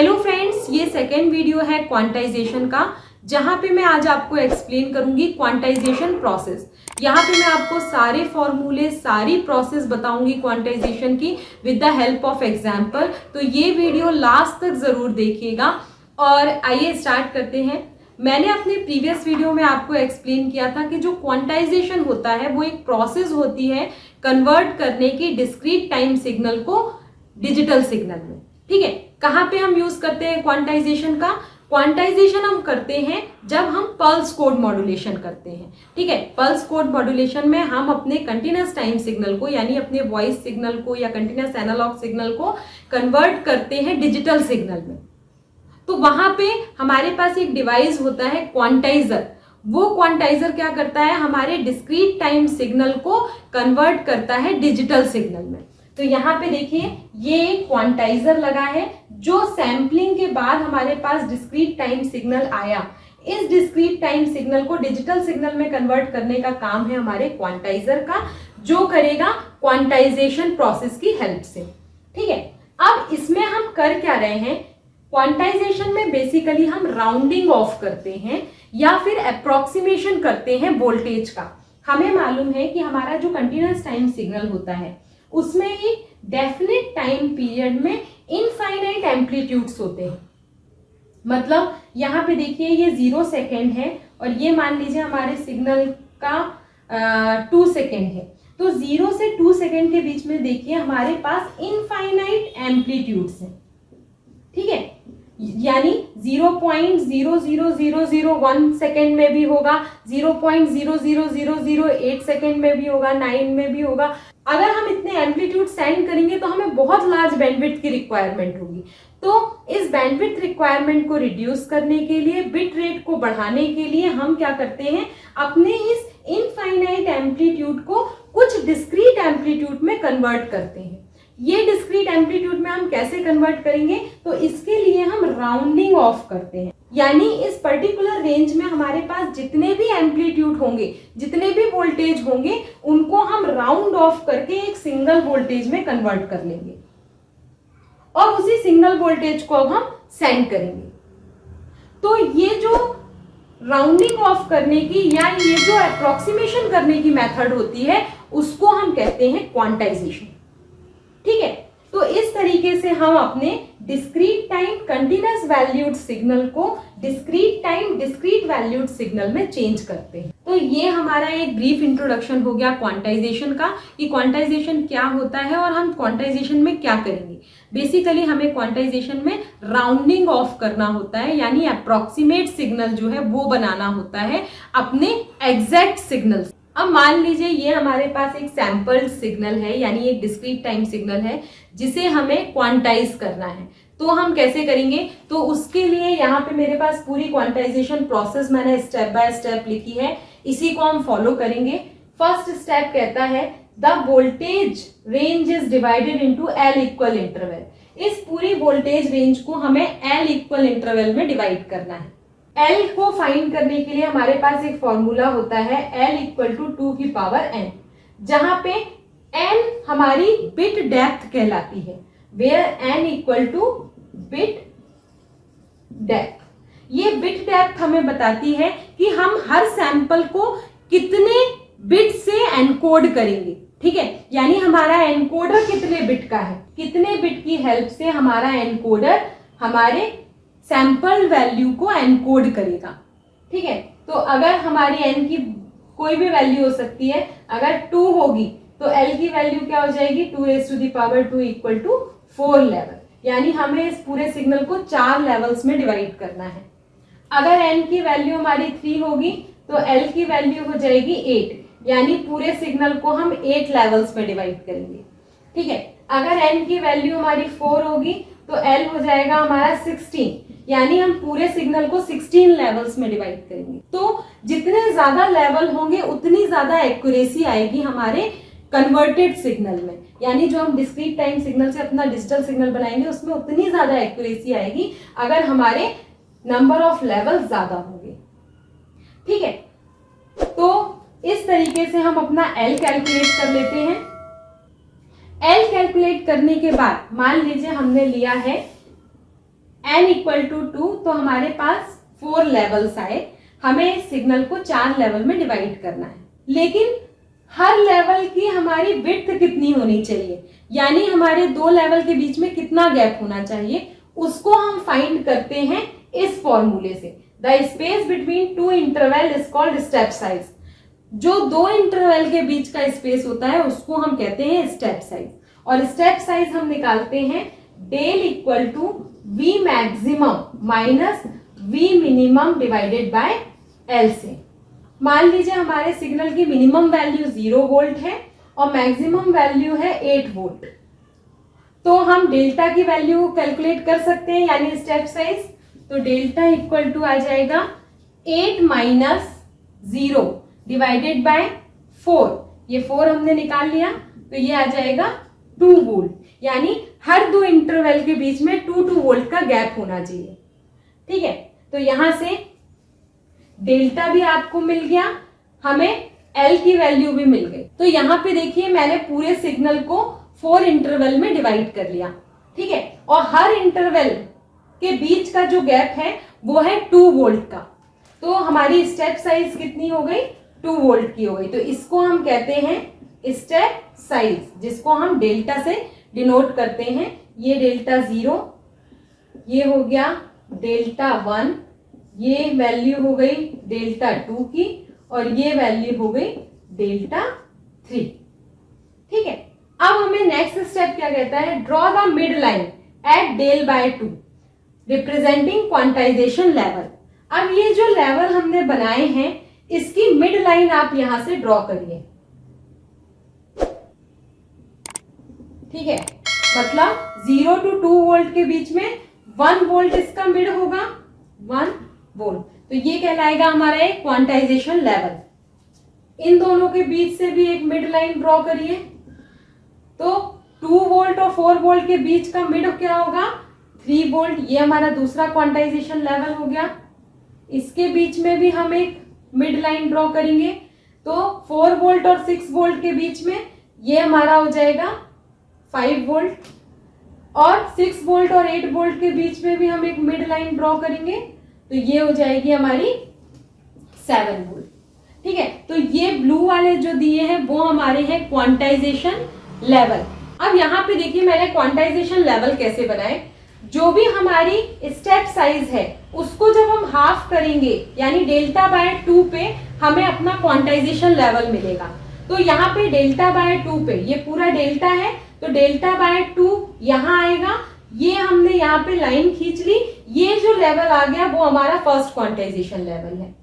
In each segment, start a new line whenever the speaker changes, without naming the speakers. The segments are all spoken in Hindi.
हेलो फ्रेंड्स, ये सेकेंड वीडियो है क्वांटाइजेशन का, जहां पे मैं आज आपको एक्सप्लेन करूंगी क्वांटाइजेशन प्रोसेस। यहाँ पे मैं आपको सारे फॉर्मूले, सारी प्रोसेस बताऊंगी क्वांटाइजेशन की with the help of example. तो ये वीडियो लास्ट तक जरूर देखिएगा। और आइए स्टार्ट करते हैं। मैंने अपने प्रीवियस वीडियो में आपको एक्सप्लेन किया था कि जो क्वांटाइजेशन होता है वो एक प्रोसेस होती है कन्वर्ट करने की डिस्क्रीट टाइम सिग्नल को डिजिटल सिग्नल में। ठीक है, कहाँ पे हम यूज करते हैं क्वांटाइजेशन का? क्वांटाइजेशन हम करते हैं जब हम पल्स कोड मॉड्यूलेशन करते हैं। ठीक है, पल्स कोड मॉड्यूलेशन में हम अपने कंटिन्यूअस टाइम सिग्नल को, यानी अपने वॉइस सिग्नल को या कंटिन्यूअस एनालॉग सिग्नल को कन्वर्ट करते हैं डिजिटल सिग्नल में। तो वहां पे हमारे पास एक डिवाइस होता है क्वांटाइजर। वो क्वांटाइजर क्या करता है? हमारे डिस्क्रीट टाइम सिग्नल को कन्वर्ट करता है डिजिटल सिग्नल में। तो यहाँ पे देखिए, ये एक क्वांटाइजर लगा है जो सैम्पलिंग के बाद हमारे पास डिस्क्रीट टाइम सिग्नल आया। इस डिस्क्रीट टाइम सिग्नल को डिजिटल सिग्नल में कन्वर्ट करने का काम है हमारे क्वांटाइजर का, जो करेगा क्वांटाइजेशन प्रोसेस की हेल्प से। ठीक है, अब इसमें हम कर क्या रहे हैं? क्वांटाइजेशन में बेसिकली हम राउंडिंग ऑफ करते हैं या फिर अप्रोक्सीमेशन करते हैं वोल्टेज का। हमें मालूम है कि हमारा जो कंटिन्यूअस टाइम सिग्नल होता है उसमें एक डेफिनेट टाइम पीरियड में इनफाइनाइट एम्पलीट्यूड्स होते हैं। मतलब यहाँ पे देखिए, ये 0 सेकेंड है और ये मान लीजिए हमारे सिग्नल का 2 सेकेंड है। तो 0 से 2 सेकेंड के बीच में देखिए हमारे पास इनफाइनाइट एम्पलीट्यूड्स हैं। ठीक है, यानी 0.00001 सेकेंड में भी होगा, 0.00008 सेकेंड में भी होगा, 9 में भी होगा। अगर हम इतने एम्पलीट्यूड सेंड करेंगे तो हमें बहुत लार्ज बैंडविड्थ की रिक्वायरमेंट होगी। तो इस बैंडविड्थ रिक्वायरमेंट को रिड्यूस करने के लिए, बिट रेट को बढ़ाने के लिए हम क्या करते हैं? अपने इस इनफाइनाइट एम्पलीट्यूड को कुछ डिस्क्रीट एम्पलीट्यूड में कन्वर्ट करते हैं। ये डिस्क्रीट एम्पलीट्यूड में हम कैसे कन्वर्ट करेंगे? तो इसके लिए हम राउंडिंग ऑफ करते हैं, यानी इस पर्टिकुलर रेंज में हमारे पास जितने भी एम्पलीट्यूड होंगे, जितने भी वोल्टेज होंगे, उनको हम राउंड ऑफ करके एक सिंगल वोल्टेज में कन्वर्ट कर लेंगे और उसी सिंगल वोल्टेज को अब हम सेंड करेंगे। तो ये जो राउंडिंग ऑफ करने की या ये जो अप्रोक्सीमेशन करने की मेथड होती है उसको हम कहते हैं क्वांटाइजेशन। ठीक है, तो इस तरीके से हम अपने discrete time continuous valued signal को discrete time discrete valued signal में चेंज करते हैं। तो ये हमारा एक ब्रीफ इंट्रोडक्शन हो गया क्वांटाइजेशन का, कि क्वांटाइजेशन क्या होता है और हम क्वांटाइजेशन में क्या करेंगे। बेसिकली हमें क्वांटाइजेशन में राउंडिंग ऑफ करना होता है, यानी अप्रोक्सीमेट सिग्नल जो है वो बनाना होता है अपने एग्जैक्ट सिग्नल। अब मान लीजिए ये हमारे पास एक सैंपल्ड सिग्नल है, यानी एक डिस्क्रीट टाइम सिग्नल है जिसे हमें क्वांटाइज करना है। तो हम कैसे करेंगे? तो उसके लिए यहाँ पे मेरे पास पूरी क्वांटाइजेशन प्रोसेस मैंने स्टेप बाय स्टेप लिखी है, इसी को हम फॉलो करेंगे। फर्स्ट स्टेप कहता है the voltage range is divided into L equal interval. इस पूरी वोल्टेज रेंज को हमें एल इक्वल इंटरवल में डिवाइड करना है। L को फाइंड करने के लिए हमारे पास एक फॉर्मूला होता है L इक्वल टू 2 की पावर n, जहां पे n हमारी बिट डेप्थ कहलाती है, where n equal to bit depth. ये बिट डेप्थ हमें बताती है कि हम हर सैंपल को कितने बिट से एनकोड करेंगे। ठीक है, यानी हमारा एनकोडर कितने बिट का है, कितने बिट की हेल्प से हमारा एनकोडर हमारे सैंपल वैल्यू को एनकोड करेगा। ठीक है, तो अगर हमारी n की कोई भी वैल्यू हो सकती है, अगर 2 होगी तो l की वैल्यू क्या हो जाएगी? 2 raised to the power 2 equal to 4 level, यानी हमें इस पूरे सिग्नल को 4 लेवल्स में डिवाइड करना है। अगर n की वैल्यू हमारी 3 होगी तो l की वैल्यू हो जाएगी 8, यानी पूरे सिग्नल को हम 8 लेवल्स में डिवाइड करेंगे। ठीक है, अगर n की वैल्यू हमारी 4 होगी तो l हो जाएगा हमारा 16, यानी हम पूरे सिग्नल को 16 लेवल्स में डिवाइड करेंगे। तो जितने ज्यादा लेवल होंगे उतनी ज्यादा एक्यूरेसी आएगी हमारे कन्वर्टेड सिग्नल में, यानी जो हम डिस्क्रीट टाइम सिग्नल से अपना डिजिटल सिग्नल बनाएंगे उसमें उतनी ज्यादा एक्यूरेसी आएगी अगर हमारे नंबर ऑफ लेवल ज्यादा होंगे। ठीक है, तो इस तरीके से हम अपना L कैलकुलेट कर लेते हैं। L कैलकुलेट करने के बाद मान लीजिए हमने लिया है n इक्वल टू 2, तो हमारे पास 4 लेवल्स आए। हमें इस सिग्नल को 4 लेवल में डिवाइड करना है, लेकिन हर लेवल की हमारी विड्थ कितनी होनी चाहिए, यानी हमारे 2 लेवल के बीच में कितना गैप होना चाहिए, उसको हम फाइंड करते हैं इस फॉर्मूले से। The space between 2 interval is called step size. जो 2 इंटरवल के बीच का स्पेस होता है उसको हम कहते हैं स्टेप साइज। और स्टेप साइज हम निकालते हैं del equal to V maximum minus V minimum divided by L से। मान लीजिए हमारे सिग्नल की मिनिमम वैल्यू 0 वोल्ट है और मैक्सिमम वैल्यू है 8 वोल्ट, तो हम डेल्टा की वैल्यू कैलकुलेट कर सकते हैं, यानी स्टेप साइज। तो डेल्टा इक्वल टू आ जाएगा 8 माइनस 0 डिवाइडेड बाय 4। ये 4 हमने निकाल लिया, तो ये आ जाएगा 2 वोल्ट, यानी हर 2 इंटरवल के बीच में 2 वोल्ट का गैप होना चाहिए। ठीक है, तो यहां से डेल्टा भी आपको मिल गया, हमें एल की वैल्यू भी मिल गई। तो यहाँ पे देखिए मैंने पूरे सिग्नल को 4 इंटरवल में डिवाइड कर लिया। ठीक है, और हर इंटरवल के बीच का जो गैप है वो है 2 वोल्ट का। तो हमारी स्टेप साइज कितनी हो गई, 2 वोल्ट की हो गई। तो इसको हम कहते हैं स्टेप साइज, जिसको हम डेल्टा से डिनोट करते हैं। ये डेल्टा 0, ये हो गया डेल्टा 1, ये वैल्यू हो गई डेल्टा 2 की, और ये वैल्यू हो गई डेल्टा 3। ठीक है, अब हमें नेक्स्ट स्टेप क्या कहता है, draw the mid line at del by 2 representing quantization level. अब ये जो लेवल हमने बनाए हैं इसकी मिड लाइन आप यहां से ड्रॉ करिए। ठीक है, मतलब 0 to 2 वोल्ट के बीच में 1 वोल्ट इसका मिड होगा, 1 वोल्ट, तो ये कहलाएगा हमारा एक क्वांटाइजेशन लेवल। इन दोनों के बीच से भी एक मिड लाइन ड्रॉ करिए। तो 2 वोल्ट और 4 वोल्ट के बीच का मिड क्या होगा, 3 वोल्ट। ये हमारा दूसरा क्वांटाइजेशन लेवल हो गया। इसके बीच में भी हम एक मिड लाइन ड्रॉ करेंगे। तो 4 वोल्ट और 6 वोल्ट के बीच में ये हमारा हो जाएगा 5 वोल्ट, और 6 वोल्ट और 8 वोल्ट के बीच में भी हम एक मिड लाइन ड्रॉ करेंगे, तो ये हो जाएगी हमारी 7 वोल्ट। ठीक है, तो ये ब्लू वाले जो दिए हैं वो हमारे हैं क्वांटाइजेशन लेवल। अब यहाँ पे देखिए मैंने क्वांटाइजेशन लेवल कैसे बनाए। जो भी हमारी स्टेप साइज है उसको जब हम हाफ करेंगे, यानी डेल्टा बाय 2 पे हमें अपना क्वांटाइजेशन लेवल मिलेगा। तो यहाँ पे डेल्टा बाय 2 पे ये पूरा डेल्टा है, तो डेल्टा बाय 2 यहाँ आएगा। ये हमने यहाँ पे लाइन खींच ली, ये जो लेवल आ गया वो हमारा फर्स्ट क्वांटाइजेशन लेवल है।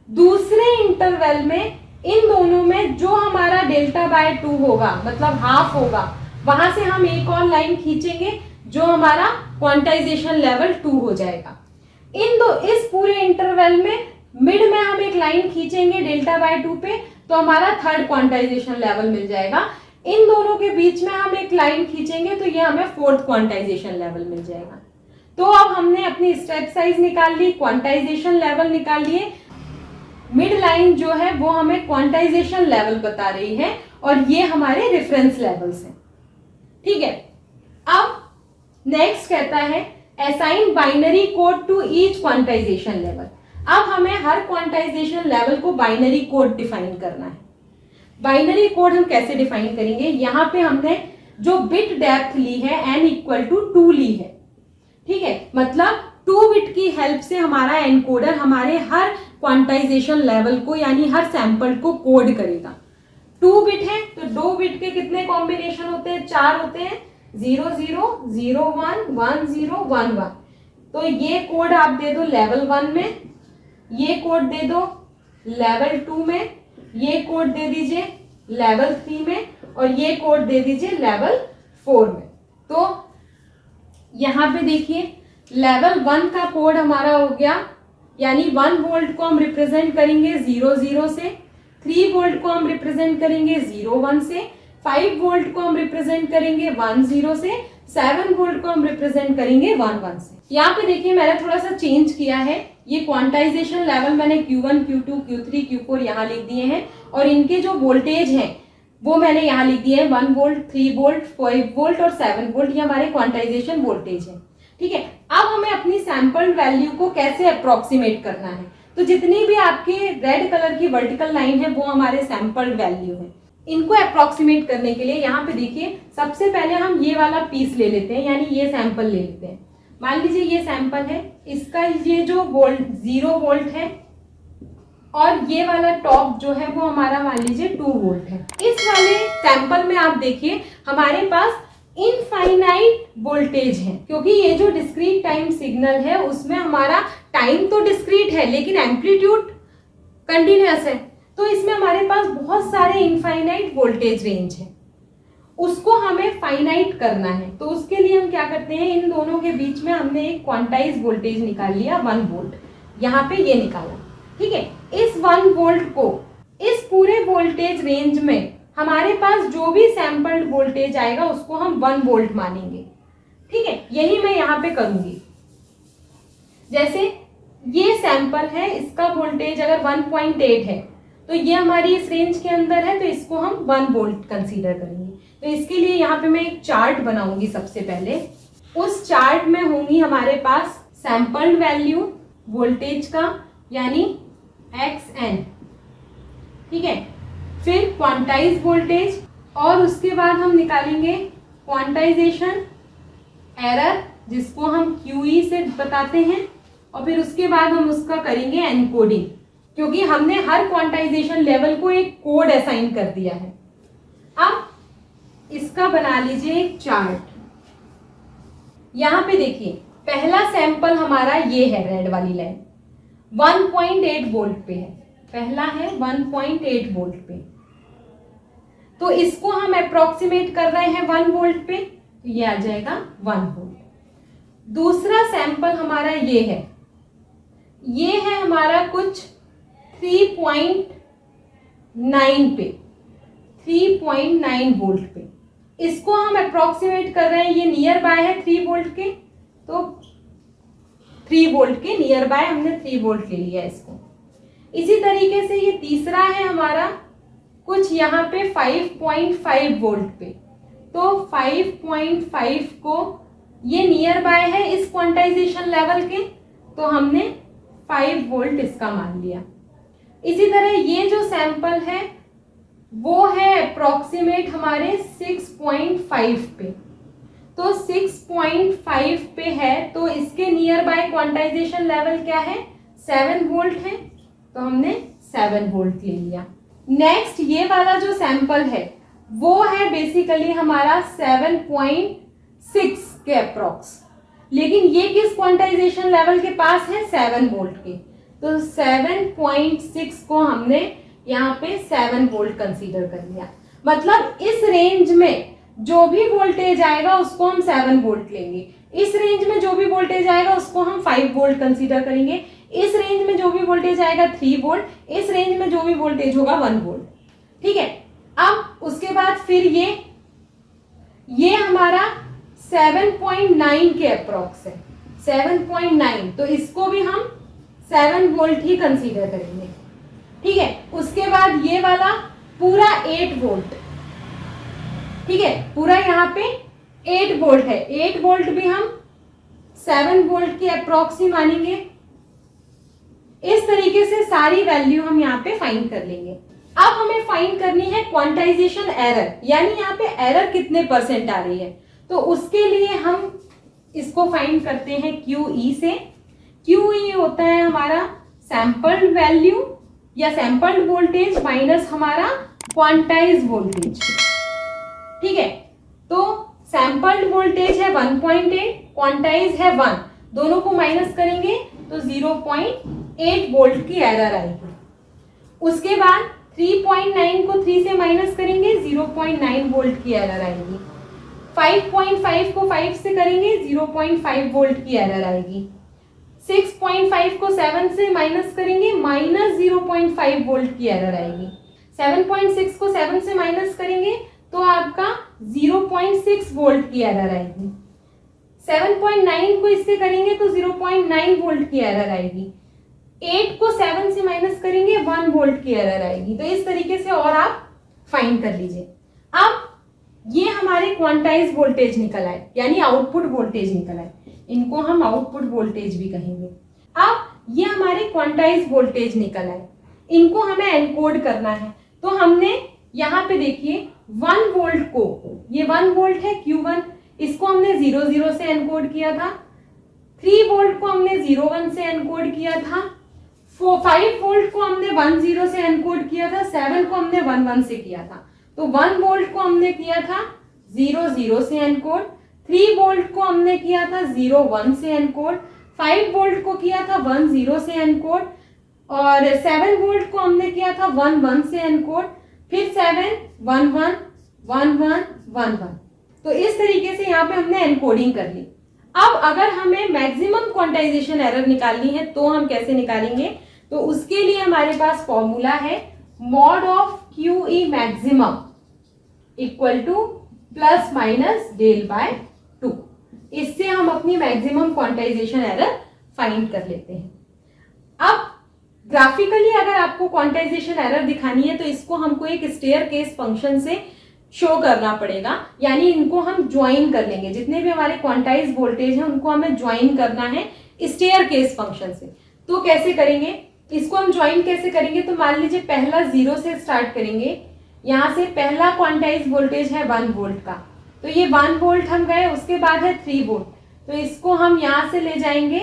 दूसरे इंटरवल में इन दोनों में जो हमारा डेल्टा बाय 2 होगा, मतलब हाफ होगा, वहां से हम एक और लाइन खींचेंगे जो हमारा क्वांटाइजेशन लेवल 2 हो जाएगा। इस पूरे इंटरवल में मिड में हम एक लाइन खींचेंगे डेल्टा बाय 2 पे, तो हमारा थर्ड क्वांटाइजेशन लेवल मिल जाएगा। इन दोनों के बीच में हम एक लाइन खींचेंगे तो ये हमें फोर्थ क्वांटाइजेशन लेवल मिल जाएगा। तो अब हमने अपनी स्टेप साइज निकाल ली, क्वांटाइजेशन लेवल निकाल लिए, मिड लाइन जो है वो हमें क्वांटाइजेशन लेवल बता रही है, और ये हमारे रेफरेंस लेवल्स हैं। ठीक है, अब नेक्स्ट कहता है assign binary code to each quantization level. अब हमें हर क्वांटाइजेशन लेवल को बाइनरी कोड डिफाइन करना है। बाइनरी कोड हम कैसे डिफाइन करेंगे, यहाँ पे हमने जो बिट डेप्थ ली है n इक्वल टू 2 ली है। ठीक है, मतलब 2 बिट की हेल्प से हमारा एनकोडर हमारे हर क्वांटाइजेशन लेवल को, यानी हर सैंपल को कोड करेगा। 2 बिट है तो 2 बिट के कितने कॉम्बिनेशन होते हैं, 4 होते हैं, 0 0 0 1 1 0 1 1। तो ये कोड आप दे दो लेवल 1 में, ये कोड दे दो लेवल 2 में, ये कोड दे दीजिए लेवल 3 में, और ये कोड दे दीजिए लेवल 4 में। तो यहाँ पे देखिए लेवल 1 का कोड हमारा हो गया, यानी 1 वोल्ट को हम रिप्रेजेंट करेंगे 0 0 से, 3 वोल्ट को हम रिप्रेजेंट करेंगे 0 1 से, 5 वोल्ट को हम रिप्रेजेंट करेंगे 1 0 से, 7 वोल्ट को हम रिप्रेजेंट करेंगे 1 1 से। यहाँ पे देखिए मैंने थोड़ा सा चेंज किया है, ये क्वांटाइजेशन लेवल मैंने Q1 Q2 Q3 Q4 यहाँ लिख दिए हैं, और इनके जो वोल्टेज हैं वो मैंने यहाँ लिख दिए हैं 1 वोल्ट 3 वोल्ट 5 वोल्ट और 7 वोल्ट, ये हमारे क्वांटाइजेशन वोल्टेज है। ठीक है, अब हमें अपनी सैंपल्ड वैल्यू को कैसे अप्रोक्सीमेट करना है। तो जितनी भी आपकी रेड कलर की वर्टिकल लाइन है वो हमारे सैंपल्ड वैल्यू है। इनको अप्रोक्सीमेट करने के लिए यहाँ पे देखिए, सबसे पहले हम ये वाला पीस ले लेते हैं, यानी ये सैंपल ले लेते हैं। मान लीजिए ये सैंपल है, इसका ये जो वोल्ट 0 वोल्ट है और ये वाला टॉप जो है वो हमारा मान लीजिए 2 वोल्ट है। इस वाले सैंपल में आप देखिए हमारे पास इनफाइनाइट वोल्टेज है, क्योंकि ये जो डिस्क्रीट टाइम सिग्नल है उसमें हमारा टाइम तो डिस्क्रीट है लेकिन एम्पलीट्यूड कंटिन्यूअस है। तो इसमें हमारे पास बहुत सारे इनफाइनाइट वोल्टेज रेंज है, उसको हमें फाइनाइट करना है। तो उसके लिए हम क्या करते हैं, इन दोनों के बीच में हमने एक क्वांटाइज वोल्टेज निकाल लिया 1 वोल्ट, यहाँ पे ये निकाला। ठीक है, इस 1 वोल्ट को इस पूरे वोल्टेज रेंज में हमारे पास जो भी सैंपल्ड वोल्टेज आएगा उसको हम 1 वोल्ट मानेंगे। ठीक है, यही मैं यहाँ पे करूंगी। जैसे ये सैंपल है, इसका वोल्टेज अगर 1.8 है तो ये हमारी इस रेंज के अंदर है, तो इसको हम 1 वोल्ट कंसीडर करेंगे। तो इसके लिए यहाँ पे मैं एक चार्ट बनाऊंगी। सबसे पहले उस चार्ट में होंगी हमारे पास सैंपल्ड वैल्यू वोल्टेज का, यानी XN। ठीक है, फिर क्वांटाइज वोल्टेज, और उसके बाद हम निकालेंगे क्वांटाइजेशन एरर, जिसको हम QE से बताते हैं, और फिर उसके बाद हम उसका करेंगे एनकोडिंग, क्योंकि हमने हर क्वांटाइजेशन लेवल को एक कोड असाइन कर दिया है। अब इसका बना लीजिए एक चार्ट। यहां पे देखिए, पहला सैंपल हमारा ये है, रेड वाली लाइन 1.8 वोल्ट पे है, पहला है 1.8 वोल्ट पे, तो इसको हम अप्रोक्सीमेट कर रहे हैं 1 वोल्ट पे, तो ये आ जाएगा 1 वोल्ट। दूसरा सैंपल हमारा ये है हमारा कुछ 3.9 पे, 3.9 वोल्ट पे, इसको हम अप्रोक्सीमेट कर रहे हैं, ये नियर बाय है 3 वोल्ट के, तो 3 वोल्ट के नियर बाय हमने 3 वोल्ट ले लिया इसको। इसी तरीके से ये तीसरा है हमारा कुछ यहाँ पे 5.5 वोल्ट पे, तो 5.5 को ये नियर बाय है इस क्वांटाइजेशन लेवल के, तो हमने 5 वोल्ट इसका मान लिया। इसी तरह ये जो सैंपल है वो है अप्रोक्सीमेट हमारे 6.5 पे, तो 6.5 पे है, तो इसके नियर बाय क्वांटाइजेशन लेवल क्या है, 7 वोल्ट है, तो हमने 7 वोल्ट ले लिया। नेक्स्ट ये वाला जो सैंपल है वो है बेसिकली हमारा 7.6 के अप्रोक्स, लेकिन ये किस क्वांटाइजेशन लेवल के पास है, 7 वोल्ट के, तो 7.6 को हमने यहाँ पे 7 वोल्ट कंसीडर कर लिया। मतलब इस रेंज में जो भी वोल्टेज आएगा उसको हम 7 वोल्ट लेंगे, इस रेंज में जो भी वोल्टेज आएगा उसको हम 5 वोल्ट कंसीडर करेंगे, इस रेंज में जो भी वोल्टेज आएगा 3 वोल्ट, इस रेंज में जो भी वोल्टेज होगा 1 वोल्ट। ठीक है, अब उसके बाद फिर ये हमारा 7.9 के अप्रोक्स है, 7.9, तो इसको भी हम 7 वोल्ट ही कंसीडर करेंगे। ठीक है, उसके बाद ये वाला पूरा 8 वोल्ट, ठीक है, पूरा यहाँ पे 8 वोल्ट है, 8 वोल्ट भी हम 7 वोल्ट के अप्रोक्स ही मानेंगे। इस तरीके से सारी वैल्यू हम यहाँ पे फाइंड कर लेंगे। अब हमें फाइंड करनी है क्वांटाइजेशन एरर, यानी यहाँ पे एरर कितने % आ रही है, तो उसके लिए हम इसको फाइंड करते हैं QE से। QE होता है हमारा सैंपल्ड वैल्यू या सैंपल्ड वोल्टेज माइनस हमारा क्वांटाइज वोल्टेज। ठीक है, तो सैंपल्ड वोल्टेज है 1.8, क्वांटाइज है 1, दोनों को माइनस करेंगे तो 0.8 वोल्ट की एरर आएगी। उसके बाद 3.9 को 3 से माइनस करेंगे, 0.9 वोल्ट की एरर आएगी। 5.5 को 5 से करेंगे, 0.5 वोल्ट की एरर आएगी। 6.5 को 7 से माइनस करेंगे, माइनस 0.5 वोल्ट की एरर आएगी। 7.6 को 7 से माइनस करेंगे तो आपका 0.6 वोल्ट की एरर आएगी। 7.9 को इससे करेंगे तो 0.9 वोल्ट की एरर आएगी। 8 को 7 से माइनस करेंगे, 1 वोल्ट की एरर आएगी। तो इस तरीके से और आप फाइंड कर लीजिए। अब ये हमारे क्वांटाइज वोल्टेज निकल आए, यानी आउटपुट वोल्टेज निकल आए। इनको हम आउटपुट वोल्टेज भी कहेंगे। अब ये हमारे क्वांटाइज वोल्टेज निकल आए, इनको हमें एनकोड करना है। तो हमने यहाँ पे देखिए 1 वोल्ट को, ये 1 वोल्ट है Q1, इसको हमने 00 से एनकोड किया था। 3 वोल्ट को हमने 01 से एनकोड किया था। 5 वोल्ट को हमने 10 से एनकोड किया था। 7 को हमने 11 से किया था। तो 1 वोल्ट को हमने किया था 00 से एनकोड। 3 वोल्ट को हमने किया था 01 से एनकोड। 5 वोल्ट को किया था 10 से एनकोड और 7 वोल्ट को हमने किया था 11 से एनकोड। फिर 7 11 11 11। तो इस तरीके से यहाँ पे हमने एनकोडिंग कर ली। अब अगर हमें मैक्सिमम क्वांटाइजेशन एरर निकालनी है तो हम कैसे निकालेंगे? तो उसके लिए हमारे पास फॉर्मूला है mod of QE maximum equal to plus minus del by 2। इससे हम अपनी मैक्सिमम क्वांटाइजेशन एरर फाइंड कर लेते हैं। अब ग्राफिकली अगर आपको क्वांटाइजेशन एरर दिखानी है तो इसको हमको एक स्टेयरकेस फंक्शन से शो करना पड़ेगा, यानी इनको हम ज्वाइन कर लेंगे। जितने भी हमारे क्वांटाइज वोल्टेज हैं उनको हमें ज्वाइन करना है स्टेयरकेस फंक्शन से। तो कैसे करेंगे इसको? हम ज्वाइन कैसे करेंगे? तो मान लीजिए पहला 0 से स्टार्ट करेंगे। यहाँ से पहला क्वांटाइज वोल्टेज है 1 वोल्ट का, तो ये 1 वोल्ट हम गए। उसके बाद है 3 वोल्ट, तो इसको हम यहाँ से ले जाएंगे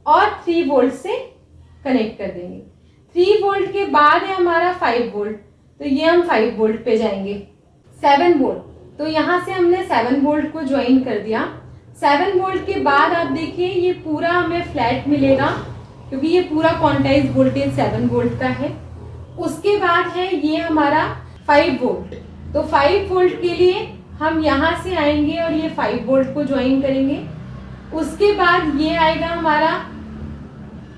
और 3 वोल्ट से कनेक्ट कर देंगे। 3 वोल्ट के बाद है हमारा 5 वोल्ट, तो ये हम 5 वोल्ट पे जाएंगे। 7 वोल्ट, तो यहाँ से हमने 7 वोल्ट को ज्वाइन कर दिया। 7 वोल्ट के बाद आप देखिए ये पूरा हमें फ्लैट मिलेगा क्योंकि ये पूरा क्वांटाइज वोल्टेज 7 वोल्ट का है। उसके बाद है ये हमारा 5 वोल्ट, तो 5 वोल्ट के लिए हम यहाँ से आएंगे और ये 5 वोल्ट को ज्वाइन करेंगे। उसके बाद ये आएगा हमारा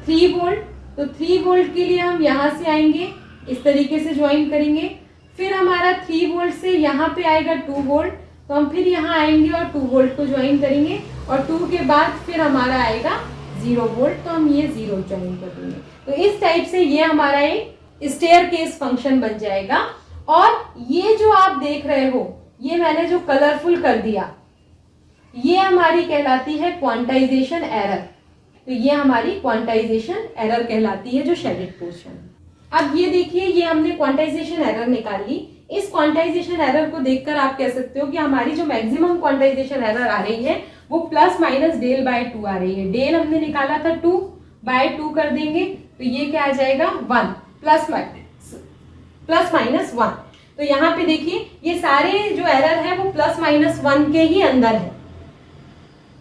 3 वोल्ट, तो 3 वोल्ट के लिए हम यहाँ से आएंगे, इस तरीके से ज्वाइन करेंगे। फिर हमारा 3 वोल्ट से यहाँ पे आएगा 2 वोल्ट, तो हम फिर यहाँ आएंगे और 2 वोल्ट को ज्वाइन करेंगे और 2 के बाद फिर हमारा आएगा 0 वोल्ट, तो हम ये 0 ज्वाइन कर देंगे। तो इस टाइप से ये हमारा एक स्टेयरकेस फंक्शन बन जाएगा। और ये जो आप देख रहे हो, ये मैंने जो कलरफुल कर दिया, ये हमारी कहलाती है क्वांटाइजेशन एरर। तो ये हमारी क्वांटाइजेशन एरर कहलाती है, जो शेडेड पोर्शन। अब ये देखिए, ये हमने क्वांटाइजेशन एरर निकाल ली। इस क्वांटाइजेशन एरर को देखकर आप कह सकते हो कि हमारी जो मैक्सिमम क्वांटाइजेशन एरर आ रही है वो प्लस माइनस डेल बाय 2 आ रही है। डेल हमने निकाला था 2 बाय 2 कर देंगे, तो ये क्या आ जाएगा 1 प्लस माइनस 1। तो यहाँ पे देखिए ये सारे जो एरर है वो प्लस माइनस 1 के ही अंदर है,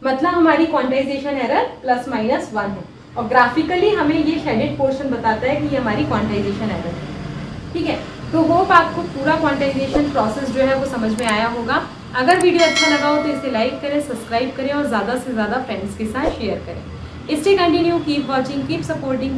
मतलब हमारी क्वांटाइजेशन एरर प्लस माइनस 1 है। और ग्राफिकली हमें ये शेडेड पोर्शन बताता है कि ये हमारी क्वांटाइजेशन एरर है। ठीक है, तो होप आपको पूरा क्वांटाइजेशन प्रोसेस जो है वो समझ में आया होगा। अगर वीडियो अच्छा लगा हो तो इसे लाइक करें, सब्सक्राइब करें और ज़्यादा से ज़्यादा फ्रेंड्स के साथ शेयर करें। Stay continue, keep watching, keep supporting.